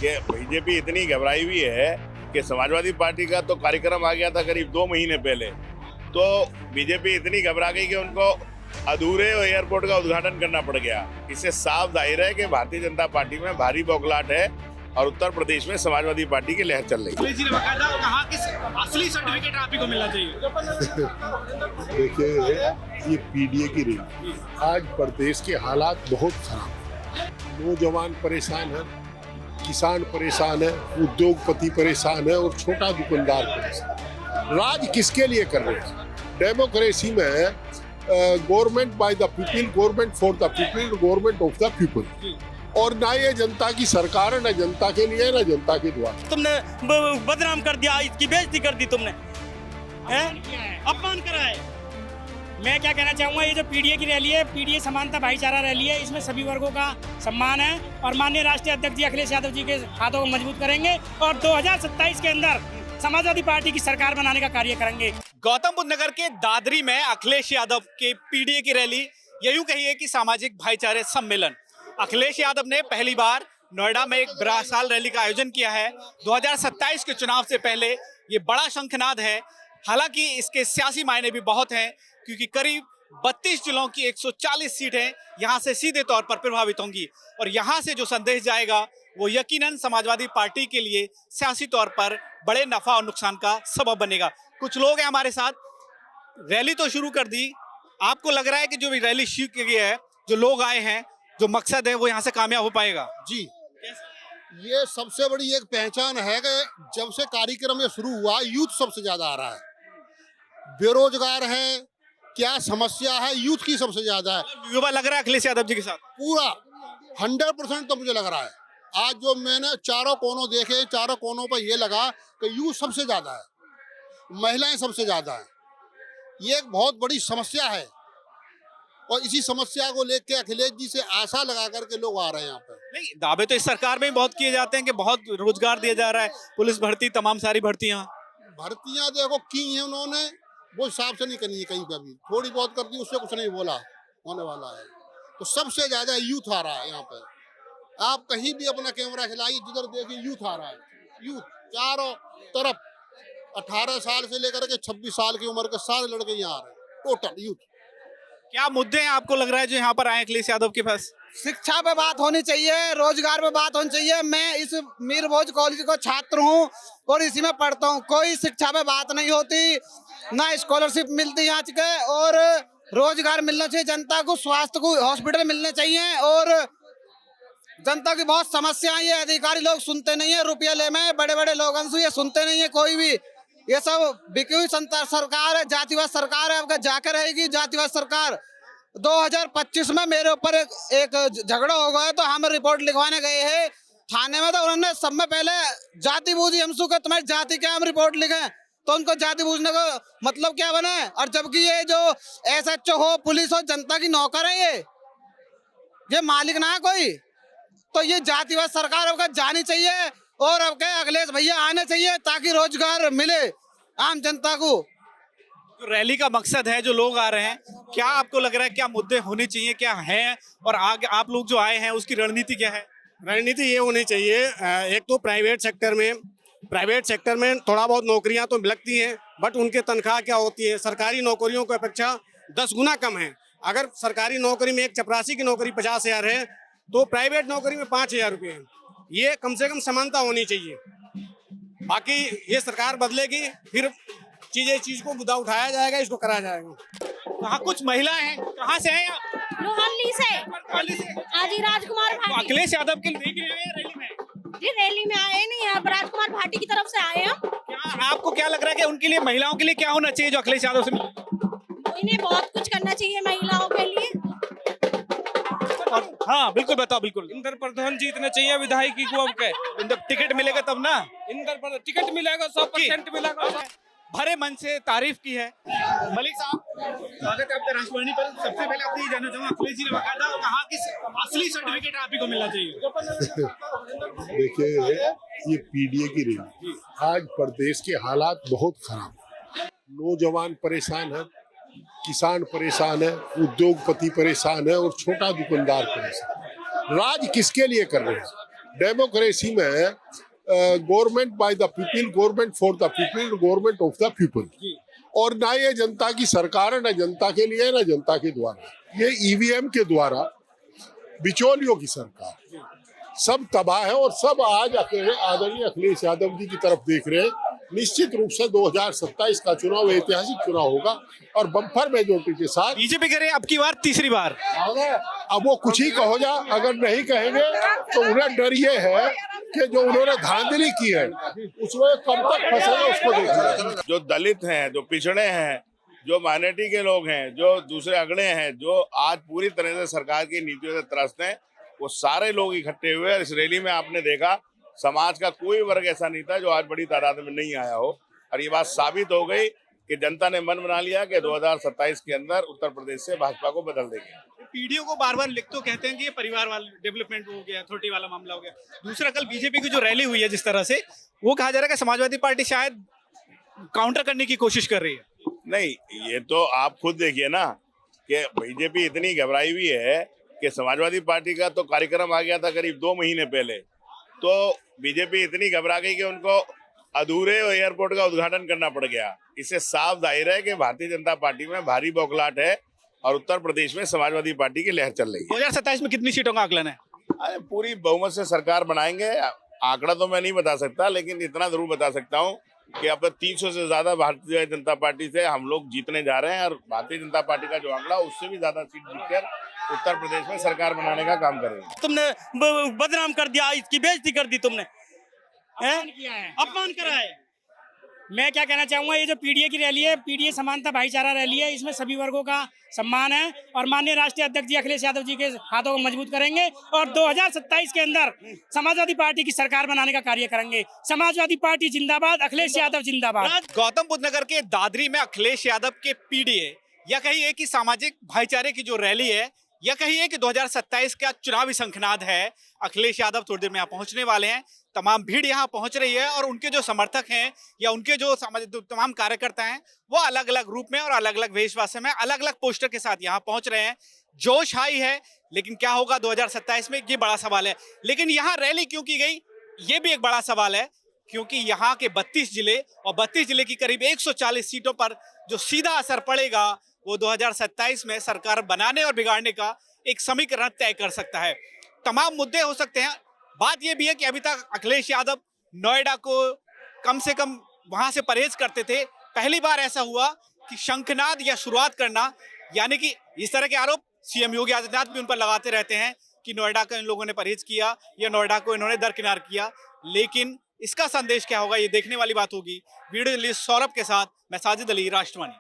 कि बीजेपी इतनी घबराई हुई है कि समाजवादी पार्टी का तो कार्यक्रम आ गया था करीब 2 महीने पहले, तो बीजेपी इतनी घबरा गई कि उनको अधूरे एयरपोर्ट का उद्घाटन करना पड़ गया। इससे साफ जाहिर है कि भारतीय जनता पार्टी में भारी बौखलाहट है और उत्तर प्रदेश में समाजवादी पार्टी की लहर चल रही है। अखिलेश जी ने बकायदा कहा कि असली सर्टिफिकेट आप ही को मिलना चाहिए। देखिए, ये पीडीए की रैली, आज प्रदेश के हालात बहुत खराब हैं। नौजवान परेशान है, किसान परेशान है, उद्योगपति परेशान है और छोटा दुकानदार परेशान। राज किसके लिए कर रहे हैं? डेमोक्रेसी में government by the people, government for the people, government of the people. और ना ये जनता की सरकार है, ना जनता के लिए, ना जनता के द्वारा। तुमने बदनाम कर दिया, इसकी बेइज्जती कर दी तुमने, अपमान करा है। मैं क्या कहना चाहूँगा, ये जो पीडीए की रैली है, पीडीए समानता भाईचारा रैली है, इसमें सभी वर्गों का सम्मान है और माननीय राष्ट्रीय अध्यक्ष जी अखिलेश यादव जी के हाथों को मजबूत करेंगे और 2027 के अंदर समाजवादी पार्टी की सरकार बनाने का कार्य करेंगे। गौतम बुद्ध नगर के दादरी में अखिलेश यादव के पीडीए की रैली, ये यूं कहिए कि सामाजिक भाईचारे सम्मेलन। अखिलेश यादव ने पहली बार नोएडा में एक विशाल रैली का आयोजन किया है। 2027 के चुनाव से पहले ये बड़ा शंखनाद है। हालांकि इसके सियासी मायने भी बहुत हैं, क्योंकि करीब 32 जिलों की 140 सीटें यहां से सीधे तौर पर प्रभावित होंगी और यहां से जो संदेश जाएगा वो यकीनन समाजवादी पार्टी के लिए सियासी तौर पर बड़े नफा और नुकसान का सबब बनेगा। कुछ लोग हैं हमारे साथ। रैली तो शुरू कर दी, आपको लग रहा है कि जो रैली शुरू की गई है, जो लोग आए हैं, जो मकसद है, वो यहाँ से कामयाब हो पाएगा? जी, ये सबसे बड़ी एक पहचान है कि जब से कार्यक्रम ये शुरू हुआ, यूथ सबसे ज्यादा आ रहा है। बेरोजगार है, क्या समस्या है, यूथ की सबसे ज्यादा है। युवा लग रहा है अखिलेश यादव जी के साथ पूरा 100% तो मुझे लग रहा है। आज जो मैंने चारों कोनों देखे, चारों कोनों पर ये लगा कि यूथ सबसे ज्यादा है, महिलाएं सबसे ज्यादा है। ये एक बहुत बड़ी समस्या है और इसी समस्या को लेकर अखिलेश जी से आशा लगा करके लोग आ रहे हैं यहाँ पे। नहीं, दावे तो इस सरकार में भी बहुत किए जाते हैं कि बहुत रोजगार दिया जा रहा है, पुलिस भर्ती, तमाम सारी भर्तियां देखो की हैं उन्होंने, वो हिसाब से नहीं करनी है। कहीं पर भी थोड़ी बहुत कर दी, उससे कुछ नहीं बोला होने वाला है। तो सबसे ज्यादा यूथ आ रहा है यहाँ पे। आप कहीं भी अपना कैमरा खिलाइए, जिधर देखिए यूथ आ रहा है। यूथ चारों तरफ 18 साल से लेकर के 26 साल की उम्र के सारे लड़के यहाँ आ रहे हैं, टोटल यूथ। क्या मुद्दे हैं आपको लग रहा है जो यहाँ पर आए अखिलेश यादव के पास? शिक्षा पे बात होनी चाहिए, रोजगार पे बात होनी चाहिए। मैं इस मीरभोज कॉलेज का छात्र हूँ और इसी में पढ़ता हूँ। कोई शिक्षा पे बात नहीं होती, ना स्कॉलरशिप मिलती यहाँ के, और रोजगार मिलना चाहिए जनता को, स्वास्थ्य को, हॉस्पिटल मिलने चाहिए। और जनता की बहुत समस्या है, ये अधिकारी लोग सुनते नहीं है। रुपया ले में बड़े बड़े लोगों से ये सुनते नहीं है कोई भी। ये सब बिकी हुई सरकार है, जातिवाद सरकार है। आपका जाकर रहेगी जातिवाद सरकार। 2025 में मेरे ऊपर एक झगड़ा हो गया, तो हम रिपोर्ट लिखवाने गए हैं थाने में, तो उन्होंने सब में पहले जाति बूझी हमसू के, तुम्हारी जाति क्या, हम रिपोर्ट लिखे। तो उनको जाति बूझने का मतलब क्या बने? और जबकि ये जो SHO हो, पुलिस हो, जनता की नौकर है, ये मालिक ना है कोई। तो ये जातिवाद सरकार अब जानी चाहिए और अब के अखिलेश भैया आने चाहिए ताकि रोजगार मिले आम जनता को। जो रैली का मकसद है, जो लोग आ रहे हैं, क्या आपको लग रहा है क्या मुद्दे होने चाहिए, क्या है, और आगे आप लोग जो आए हैं उसकी रणनीति क्या है? रणनीति ये होनी चाहिए, एक तो प्राइवेट सेक्टर में थोड़ा बहुत नौकरियां तो लगती हैं, बट उनके तनख्वाह क्या होती है सरकारी नौकरियों की अपेक्षा 10 गुना कम है। अगर सरकारी नौकरी में एक चपरासी की नौकरी 50,000 है, तो प्राइवेट नौकरी में 5,000 रुपये है। ये कम से कम समानता होनी चाहिए। बाकी ये सरकार बदलेगी, फिर चीज को मुद्दा उठाया जाएगा, इसको करा जाएगा। वहाँ कुछ महिलाएं हैं, कहाँ से हैं आप? लोहल्ली से। हाँ जी, राजकुमार तो भाटी। अखिलेश यादव के लिए रैली में? जी, रैली में आए नहीं है, राजकुमार भाटी की तरफ से आए हम। क्या आपको क्या लग रहा है कि उनके लिए, महिलाओं के लिए क्या होना चाहिए जो अखिलेश यादव से मिले? इन्हें बहुत कुछ करना चाहिए महिलाओं के लिए। हाँ बिल्कुल, बताओ। बिल्कुल, इंदर प्रधान जीतने चाहिए विधायकी को। अब के टिकट मिलेगा तब ना? इंदर पर टिकट मिलेगा, 100% मिलेगा। भरे मन से तारीफ की है। मलिक साहब, स्वागत है आपका राष्ट्रवाणी पर। सबसे पहले आपसे ये जानना चाहूंगा, अखिलेश जी ने बकायदा कहा कि असली सर्टिफिकेट आप ही को मिलना चाहिए। देखिए, ये पीडीए की रैली, आज प्रदेश के हालात बहुत खराब हैं। नौजवान परेशान है, किसान परेशान है, उद्योगपति परेशान है और छोटा दुकानदार परेशान। राज किसके लिए कर रहे हैं? डेमोक्रेसी में government by the people, government for the people, government of the people. और ना ये जनता की सरकार है, ना जनता के लिए, ना जनता के द्वारा। ये ईवीएम के द्वारा बिचौलियों की सरकार, सब तबाह है। और सब आज आदरणीय अखिलेश यादव जी की तरफ देख रहे हैं। निश्चित रूप से 2027 का चुनाव ऐतिहासिक चुनाव होगा और बम्पर मेजोरिटी के साथ बीजेपी कह रहे हैं अब की बार तीसरी बार। अब वो कुछ ही कहो जा, अगर नहीं कहेंगे तो उन्हें डर ये है कि जो उन्होंने धांधली की है उसमें कब तक फंसेगा उसको देखना। जो दलित हैं, जो पिछड़े हैं, जो माइनॉरिटी के लोग हैं, जो दूसरे अगड़े हैं, जो आज पूरी तरह से सरकार की नीतियों से त्रस्त हैं, वो सारे लोग इकट्ठे हुए। इस रैली में आपने देखा समाज का कोई वर्ग ऐसा नहीं था जो आज बड़ी तादाद में नहीं आया हो। और ये बात साबित हो गई कि जनता ने मन बना लिया कि 2027 के अंदर उत्तर प्रदेश से भाजपा को बदल देंगे। पीडीओ को बार बार लिख तो कहते हैं कि ये परिवार वाला डेवलपमेंट हो गया, अथॉरिटी वाला मामला हो गया। दूसरा, कल बीजेपी की जो रैली हुई है जिस तरह से, वो कहा जा रहा है कि समाजवादी पार्टी शायद काउंटर करने की कोशिश कर रही है। नहीं, ये तो आप खुद देखिए ना कि बीजेपी इतनी घबराई हुई है कि समाजवादी पार्टी का तो कार्यक्रम आ गया था करीब 2 महीने पहले। तो बीजेपी इतनी घबरा गई कि उनको अधूरे एयरपोर्ट का उद्घाटन करना पड़ गया। इससे साफ जाहिर है कि भारतीय जनता पार्टी में भारी बौखलाहट है और उत्तर प्रदेश में समाजवादी पार्टी की लहर चल रही है। 2027 में कितनी सीटों का आकलन है? अरे पूरी बहुमत से सरकार बनाएंगे। आंकड़ा तो मैं नहीं बता सकता, लेकिन इतना जरूर बता सकता हूँ कि अब 300 से ज्यादा भारतीय जनता पार्टी से हम लोग जीतने जा रहे हैं। और भारतीय जनता पार्टी का जो आंकड़ा उससे भी ज्यादा सीट जीतकर उत्तर प्रदेश में सरकार बनाने का काम करेंगे। तुमने बदनाम कर दिया, इसकी बेइज्जती कर दी तुमने, अपमान करा है। मैं क्या कहना चाहूंगा, ये जो पीडीए की रैली है, पीडीए समानता भाईचारा रैली है, इसमें सभी वर्गों का सम्मान है और माननीय राष्ट्रीय अध्यक्ष जी अखिलेश यादव जी के हाथों को मजबूत करेंगे और 2027 के अंदर समाजवादी पार्टी की सरकार बनाने का कार्य करेंगे। समाजवादी पार्टी जिंदाबाद, अखिलेश यादव जिंदाबाद। गौतम बुद्ध नगर के दादरी में अखिलेश यादव के पीडीए, या कहिए कि सामाजिक भाईचारे की जो रैली है, या कहिए कि 2027 का चुनावी शंखनाद है। अखिलेश यादव थोड़ी देर में यहाँ पहुंचने वाले हैं। तमाम भीड़ यहाँ पहुंच रही है और उनके जो समर्थक हैं या उनके जो तमाम कार्यकर्ता हैं वो अलग अलग रूप में और अलग अलग वेशभूषा में अलग अलग पोस्टर के साथ यहाँ पहुंच रहे हैं। जोश हाई है, लेकिन क्या होगा 2027 में, ये बड़ा सवाल है। लेकिन यहाँ रैली क्यों की गई, ये भी एक बड़ा सवाल है, क्योंकि यहाँ के 32 जिले और 32 जिले की करीब 140 सीटों पर जो सीधा असर पड़ेगा वो 2027 में सरकार बनाने और बिगाड़ने का एक समीकरण तय कर सकता है। तमाम मुद्दे हो सकते हैं। बात यह भी है कि अभी तक अखिलेश यादव नोएडा को कम से कम वहां से परहेज करते थे। पहली बार ऐसा हुआ कि शंखनाद या शुरुआत करना, यानी कि इस तरह के आरोप सीएम योगी आदित्यनाथ भी उन पर लगाते रहते हैं कि नोएडा का इन लोगों ने परहेज किया या नोएडा को इन्होंने दरकिनार किया। लेकिन इसका संदेश क्या होगा, ये देखने वाली बात होगी। वीडियो जर्नलिस्ट सौरभ के साथ मैं साजिद अली, राष्ट्रवाणी।